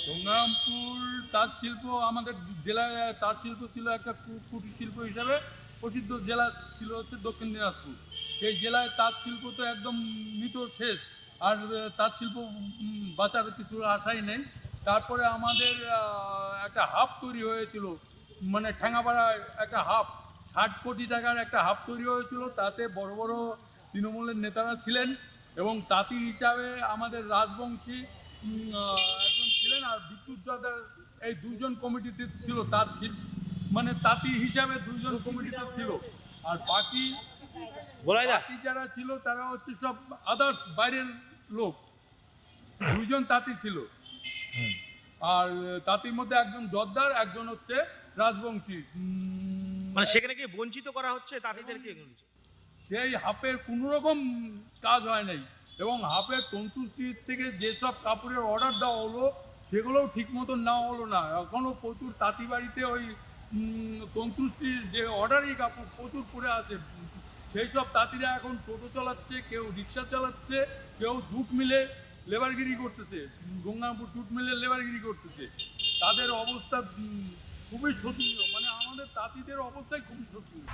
গঙ্গারামপুর তাঁত শিল্প আমাদের জেলায় তাঁত শিল্প ছিল একটা কুটির শিল্প হিসাবে প্রসিদ্ধ জেলা ছিল হচ্ছে দক্ষিণ দিনাজপুর। সেই জেলায় তাঁত শিল্প তো একদম মৃত শেষ, আর তাঁত শিল্প বাঁচার কিছু আশাই নেই। তারপরে আমাদের একটা হাব তৈরি হয়েছিল, মানে ঠ্যাঙাপাড়ায় একটা হাব, 60 কোটি টাকার একটা হাব তৈরি হয়েছিল। তাতে বড় বড় তৃণমূলের নেতারা ছিলেন এবং তাঁতি হিসাবে আমাদের রাজবংশী একজন ছিলেন, আর বিদ্যুৎ জয়দার, এই দুইজন কমিটিতে ছিল তাঁত শিল্প, মানে তাঁতি হিসাবে দুইজন কমিটিতে ছিল। আর বাকি যারা ছিল তারা হচ্ছে সব আদার্স, বাইরের লোক। দুইজন তাঁতি ছিল, আর তাঁতির মধ্যে একজন জর্দার, একজন হচ্ছে রাজবংশী। মানে সেখানে কি বঞ্চিত করা হচ্ছে তাঁতিদেরকে? সেই হাফের কোনো রকম কাজ হয় নাই, এবং হাফের তন্তুশ্রীর থেকে যেসব কাপড়ের অর্ডার দেওয়া হলো সেগুলোও ঠিক মতন নেওয়া হলো না। এখনও প্রচুর তাঁতি বাড়িতে ওই তন্তুশ্রীর যে অর্ডারই কাপড় প্রচুর পড়ে আছে। সেই সব তাঁতিরা এখন টোটো চালাচ্ছে, কেউ রিক্সা চালাচ্ছে, কেউ জুট মিলে লেবারগিরি করতেছে, গঙ্গারামপুর জুট মিলে লেবারগিরি করতেছে। তাদের অবস্থা খুবই শোচনীয়, মানে আমাদের তাঁতিদের অবস্থাই খুবই শোচনীয়।